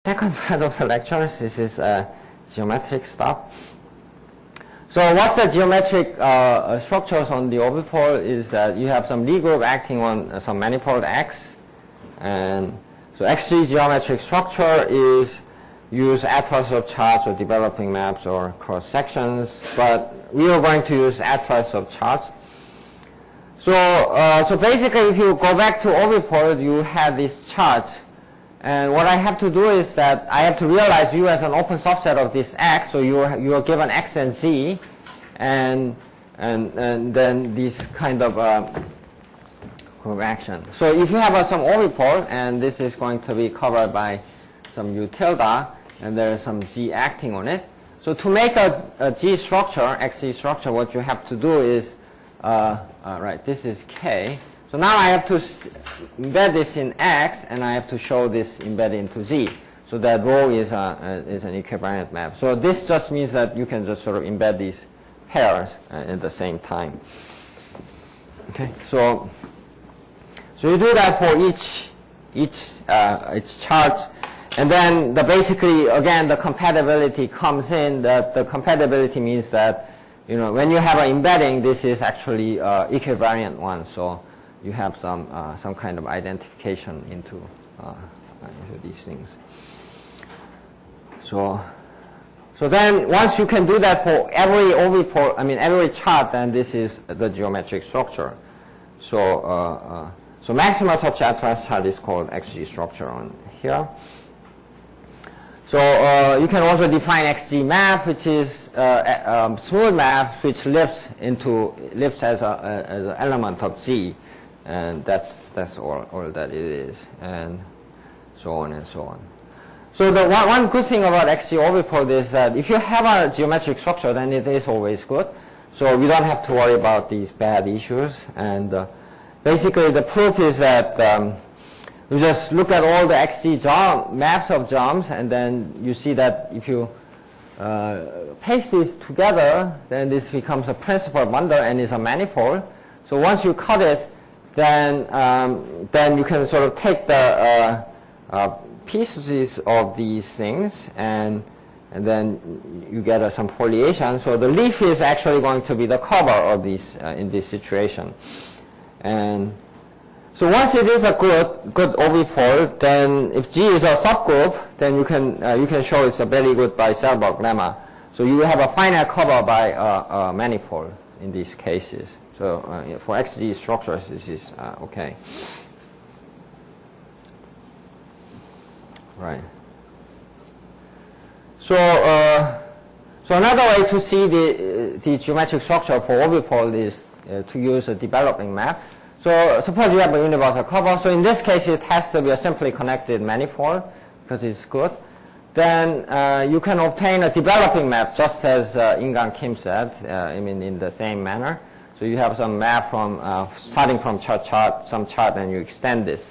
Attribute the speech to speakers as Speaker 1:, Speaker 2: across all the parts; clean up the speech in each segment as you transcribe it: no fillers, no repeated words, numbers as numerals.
Speaker 1: second part of the lecture. This is geometric stuff. So what's the geometric structures on the orbifold is that you have some Lie group acting on some manifold X. And so XG geometric structure is use atlas of charts or developing maps or cross sections, but we are going to use atlas of charts. So, so basically if you go back to orbifold, you have these charts. And what I have to do is that I have to realize U as an open subset of this X, so you are given X and Z, and then this kind of group action. So if you have some orbifold, and this is going to be covered by some U tilde, and there is some G acting on it. So to make a G structure, XG structure, what you have to do is, right, this is K. So now I have to embed this in X, and I have to show this embedded into Z. So that rho is an equivariant map. So this just means that you can just sort of embed these pairs at the same time. Okay, so you do that for each chart. And then basically, again, the compatibility comes in. That the compatibility means that, you know, when you have an embedding, this is actually equivariant one. So you have some kind of identification into these things. So then once you can do that for every orbifold, I mean every chart, then this is the geometric structure. So so maximal such atlas chart is called XG structure on here. So you can also define XG map, which is smooth map, which lives as an element of G, and that's all that it is, and so on and so on. So the one good thing about XG orbifold is that if you have a geometric structure, then it is always good. So we don't have to worry about these bad issues. And basically, the proof is that. You just look at all the XG maps of jumps, and then you see that if you paste these together, then this becomes a principal bundle and is a manifold. So once you cut it, then you can sort of take the pieces of these things, and then you get some foliation. So the leaf is actually going to be the cover of these in this situation, and so once it is a good orbifold, then if G is a subgroup, then you can show it's a very good by Selberg lemma. So you have a finite cover by a manifold in these cases. So for XG structures, this is okay. Right. So another way to see the geometric structure for orbifold is to use a developing map. So suppose you have a universal cover. So in this case, it has to be a simply connected manifold because it's good. Then you can obtain a developing map, just as Ingang Kim said, I mean in the same manner. So you have some map from starting from some chart, and you extend this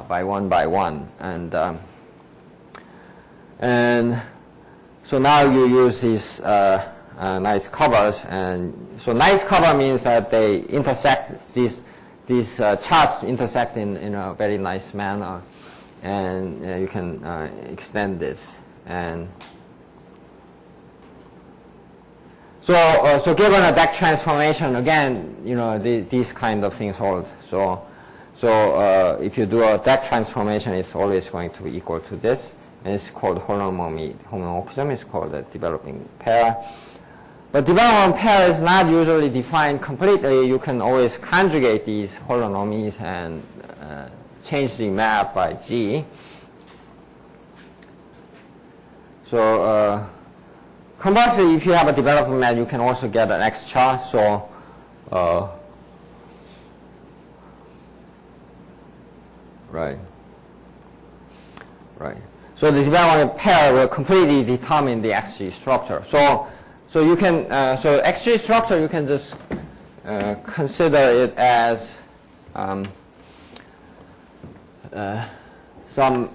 Speaker 1: by one, and so now you use these nice covers, and so nice cover means that they intersect these charts intersect in a very nice manner, and you can extend this. And so given a deck transformation, again, you know, these kind of things hold. So if you do a deck transformation, it's always going to be equal to this, and it's called homomorphism. It's called a developing pair. But development pair is not usually defined completely. You can always conjugate these holonomies and change the map by G. So conversely, if you have a development map, you can also get an X chart. So right. So the development pair will completely determine the XG structure. So you can, so XG structure, you can just consider it as some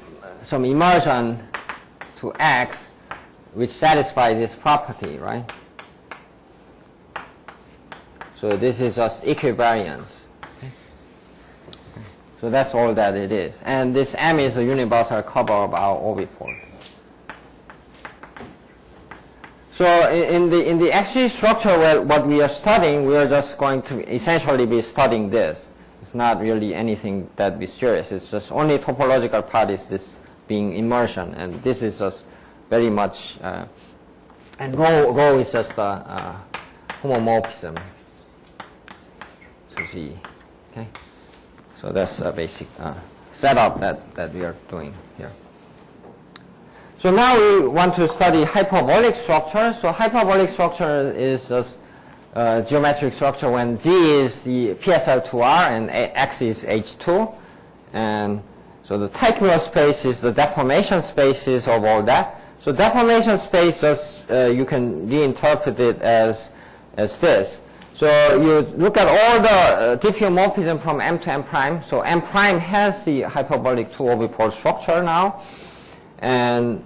Speaker 1: immersion to X which satisfies this property, right? So this is just equivariance. Okay. So that's all that it is. And this M is a universal cover of our orbifold. So in the XG structure, where what we are studying, we are just going to essentially be studying this. It's not really anything that mysterious. It's just only topological part is this being immersion, and this is just very much, and rho is just a homomorphism. So Z, okay. So that's a basic setup that we are doing here. So now we want to study hyperbolic structure. So hyperbolic structure is just geometric structure when G is the PSL2R and X is H2. And so the Tychonoid space is the deformation spaces of all that. So deformation space, just, you can reinterpret it as this. So you look at all the diffeomorphism from M to M prime. So M prime has the hyperbolic 2 orbifold structure now. And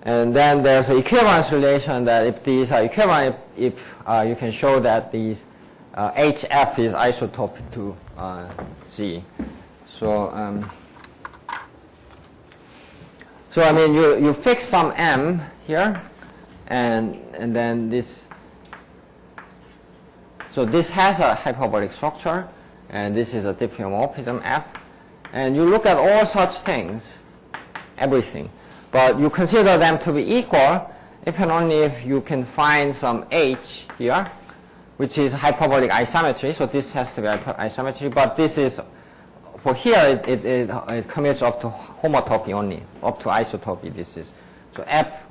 Speaker 1: then there's an equivalence relation that if these are equivalent, if you can show that these HF is isotopic to Z. So I mean you fix some M here, and then this. So this has a hyperbolic structure, and this is a diffeomorphism F, and you look at all such things, everything. But you consider them to be equal if and only if you can find some H here, which is hyperbolic isometry. So this has to be isometry, but this is, for here, it commutes up to homotopy only, up to isotopy this is. So F,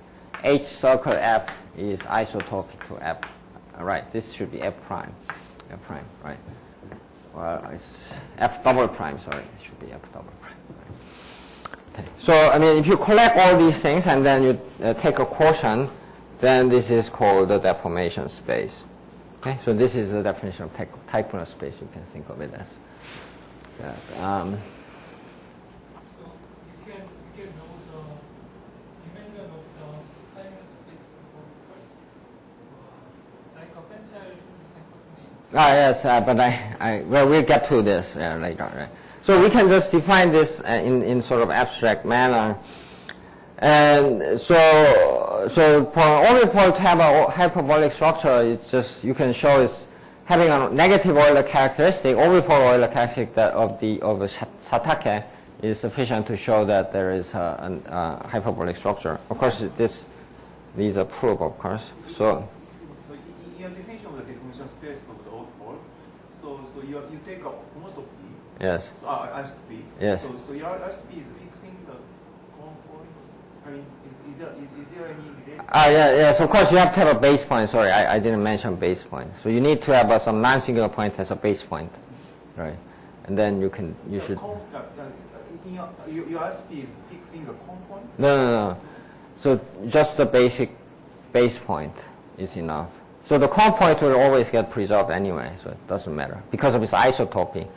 Speaker 1: H circle F is isotopy to F. Right, this should be F prime, right? Well, it's F double prime, sorry, it should be F double prime. Okay. So, I mean, if you collect all these things and then you take a quotient, then this is called the deformation space. Okay, so this is the definition of Tychonoid space, you can think of it as that.
Speaker 2: So you can know the dimension of the Tychonoid space like a pencil synchrony.
Speaker 1: Yes, but well, we'll get to this later, right? So we can just define this in sort of abstract manner. And so for an orbifold to have a hyperbolic structure, it's just, you can show it's having a negative Euler characteristic, orbifold Euler characteristic that of Satake is sufficient to show that there is a hyperbolic structure. Of course, these are proof, of course. So
Speaker 3: in your definition of the deformation space of the orbifold, so you take a homotopy.
Speaker 1: Yes.
Speaker 3: So ISP.
Speaker 1: Yes.
Speaker 3: So your ISP is fixing the components. I mean, is there any relation?
Speaker 1: Yes. Of course, you have to have a base point. Sorry, I didn't mention base point. So you need to have some non-singular point as a base point, right? And then you should.
Speaker 3: Your ISP is fixing the component.
Speaker 1: No. So just the basic base point is enough. So the component will always get preserved anyway, so it doesn't matter because of its isotopy.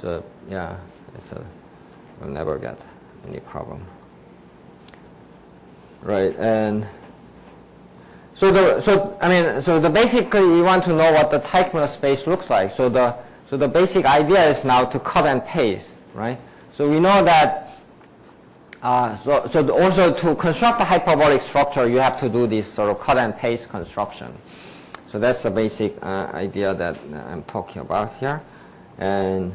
Speaker 1: So yeah, we'll never get any problem, right? And so basically we want to know what the Tychonoid space looks like. So the basic idea is now to cut and paste, right? So we know that. Also to construct the hyperbolic structure, you have to do this sort of cut and paste construction. So that's the basic idea that I'm talking about here. And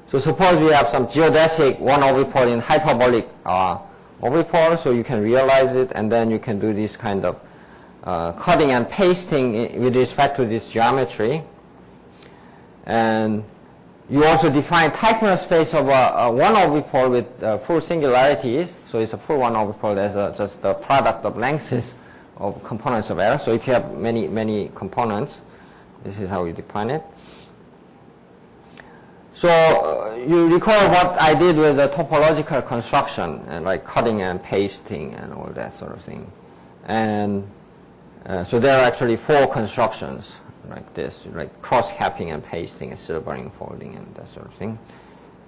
Speaker 1: so suppose we have some geodesic one orbifold in hyperbolic orbifold, so you can realize it, and then you can do this kind of cutting and pasting with respect to this geometry. And you also define Tychonoid space of one orbifold with full singularities. So it's a full one orbifold as just the product of lengths of components of error. So if you have many components, this is how you define it. So you recall what I did with the topological construction, and like cutting and pasting and all that sort of thing. And so there are actually 4 constructions like this, like cross-capping and pasting and silvering folding and that sort of thing.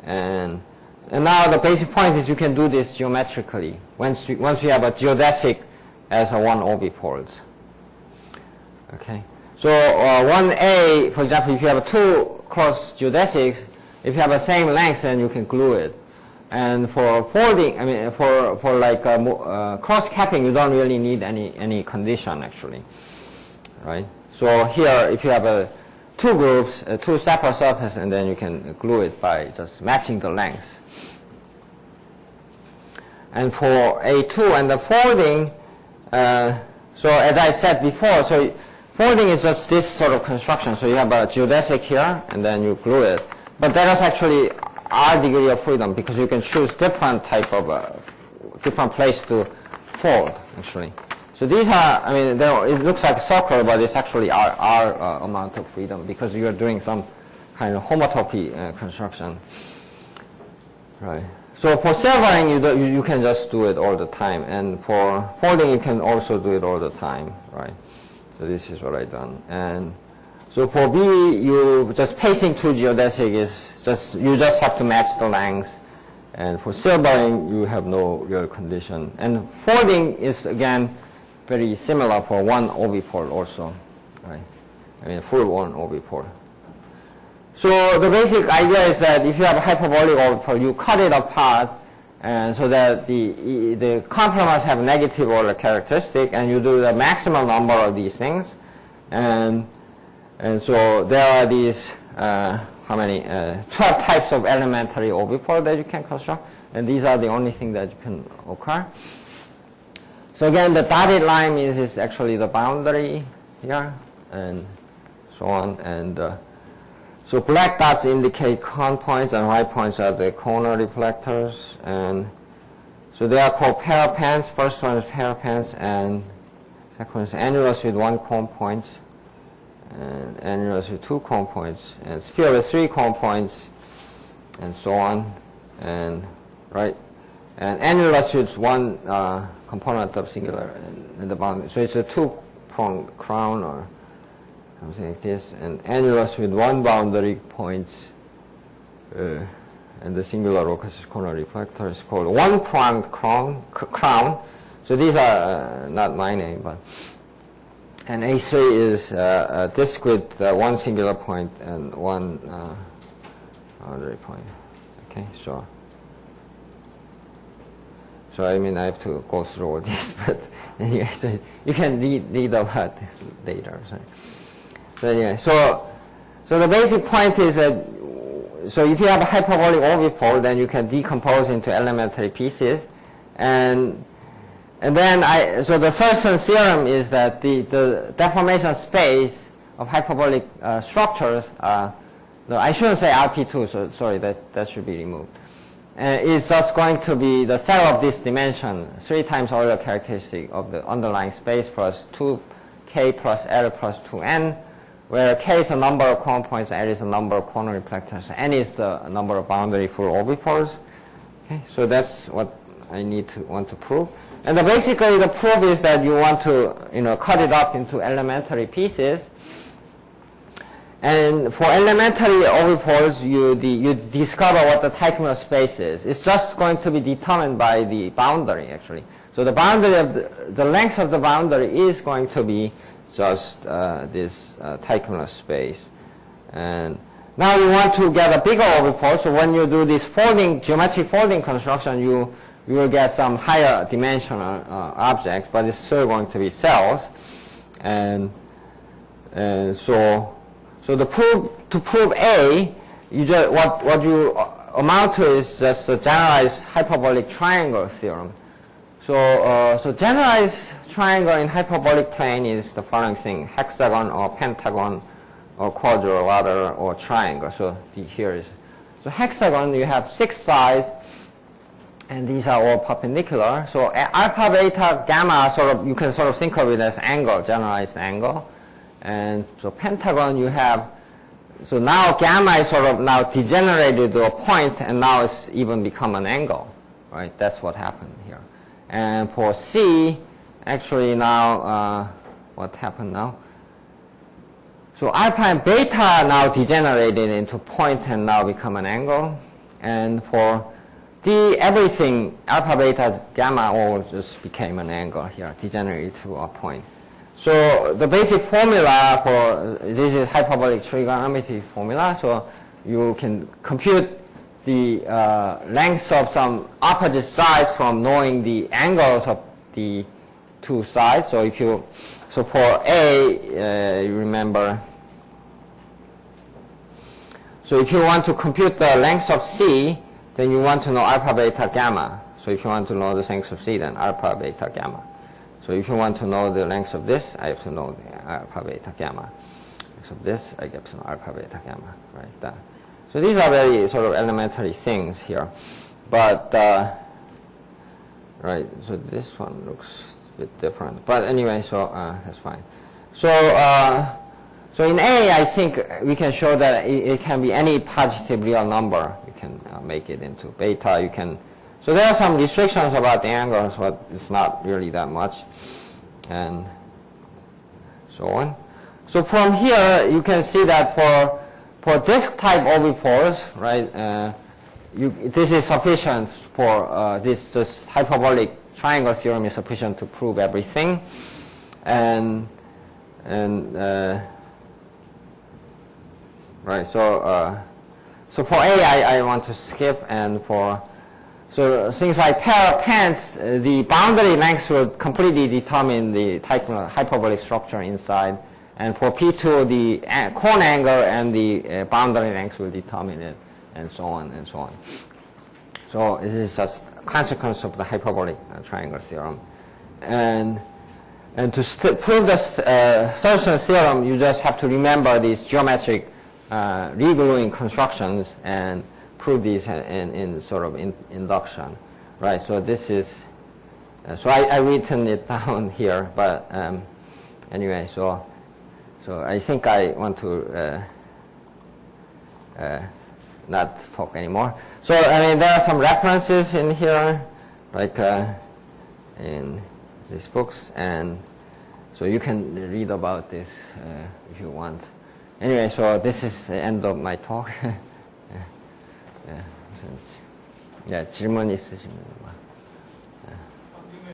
Speaker 1: And now the basic point is you can do this geometrically once you have a geodesic as a one orbifolds. Okay. So 1A, for example, if you have 2 cross geodesics, if you have the same length, then you can glue it. And for folding, I mean, for like cross capping, you don't really need any condition actually, right? So here, if you have two groups, two separate surfaces, and then you can glue it by just matching the lengths. And for A2 and the folding, so as I said before, so folding is just this sort of construction. So you have a geodesic here, and then you glue it. But that is actually our degree of freedom because you can choose different type of different place to fold actually. So these are, I mean, it looks like a circle, but it's actually our amount of freedom because you're doing some kind of homotopy construction, right? So for silvering, you can just do it all the time, and for folding, you can also do it all the time, right? So this is what I've done, and so for B, you just pacing to geodesic is just you just have to match the length, and for silvering, you have no real condition, and folding is again very similar for one orbifold also, right? I mean full one orbifold. So the basic idea is that if you have a hyperbolic orbifold, you cut it apart, and so that the complements have negative order characteristic, and you do the maximum number of these things, and so there are these how many 12 types of elementary orbifold that you can construct, and these are the only thing that you can occur. So again, the dotted line is actually the boundary here, and so on, and so black dots indicate cone points, and white points are the corner reflectors, and so they are called parapents. First one is parapents, and second one is annulus with 1 cone point, and annulus with 2 cone points, and sphere with 3 cone points, and so on, and right, and annulus with 1 component of singular in the boundary. So it's a 2-pronged crown or something like this, and annulus with 1 boundary point, and the singular locus is corner reflector is called 1-pronged crown. So these are not my name, but and A3 is a disk with 1 singular point and 1 boundary point. Okay, so I mean I have to go through all this, but anyway, so you can read about this later. Sorry. So anyway, so the basic point is that so if you have a hyperbolic orbifold, then you can decompose into elementary pieces, and then so the Thurston's theorem is that the deformation space of hyperbolic structures, no, I shouldn't say RP2, so sorry, that should be removed. Is just going to be the set of this dimension, 3 times Euler characteristic of the underlying space plus 2k plus L plus 2n, where k is the number of cone points, L is the number of corner reflectors, n is the number of boundary full orbifolds. Okay, so that's what I want to prove. And basically the proof is that you want to cut it up into elementary pieces. And for elementary orbifolds, you discover what the Teichmüller space is. It's just going to be determined by the boundary actually. So the boundary of the length of the boundary is going to be just this Teichmüller space. And now you want to get a bigger orbifold. So when you do this geometric folding construction, you will get some higher dimensional objects, but it's still going to be cells. And so to prove A, what you amount to is just a generalized hyperbolic triangle theorem. So generalized triangle in hyperbolic plane is the following thing: hexagon or pentagon or quadrilateral or triangle. So here is so hexagon. You have 6 sides, and these are all perpendicular. So alpha, beta, gamma you can think of it as angle, generalized angle. And so pentagon you have, so now gamma is now degenerated to a point, and now it's even become an angle, right? That's what happened here. And for C, actually now, what happened now? So alpha and beta now degenerated into point and now become an angle. And for D, everything, alpha, beta, gamma all just became an angle here, degenerated to a point. So the basic formula for this is hyperbolic trigonometry formula. So you can compute the length of some opposite sides from knowing the angles of the two sides. So if you, so for A, you remember, so if you want to compute the length of C, then you want to know alpha, beta, gamma. So if you want to know the length of C, then alpha, beta, gamma. So if you want to know the length of this, I have to know the alpha, beta, gamma. Length of this, I get to know alpha, beta, gamma, right? So these are very sort of elementary things here. But, right, so this one looks a bit different. But anyway, so that's fine. So, so in A, I think we can show that it can be any positive real number. You can make it into beta. You can. So there are some restrictions about the angles, but it's not really that much, and so on. So from here, you can see that for disk type orbifolds, right? This is sufficient for this hyperbolic triangle theorem is sufficient to prove everything, and right. So so for A, I want to skip, and for so things like pair of pants, the boundary lengths will completely determine the type of hyperbolic structure inside. And for P2, the cone angle and the boundary length will determine it, and so on and so on. So this is just a consequence of the hyperbolic triangle theorem. And to prove the Thurston theorem, you just have to remember these geometric regluing constructions and prove these in sort of induction, right? So this is, so I written it down here, but anyway, so I think I want to not talk anymore. So I mean, there are some references in here, like in these books, and so you can read about this if you want. Anyway, so this is the end of my talk. 예, 질문 있으시면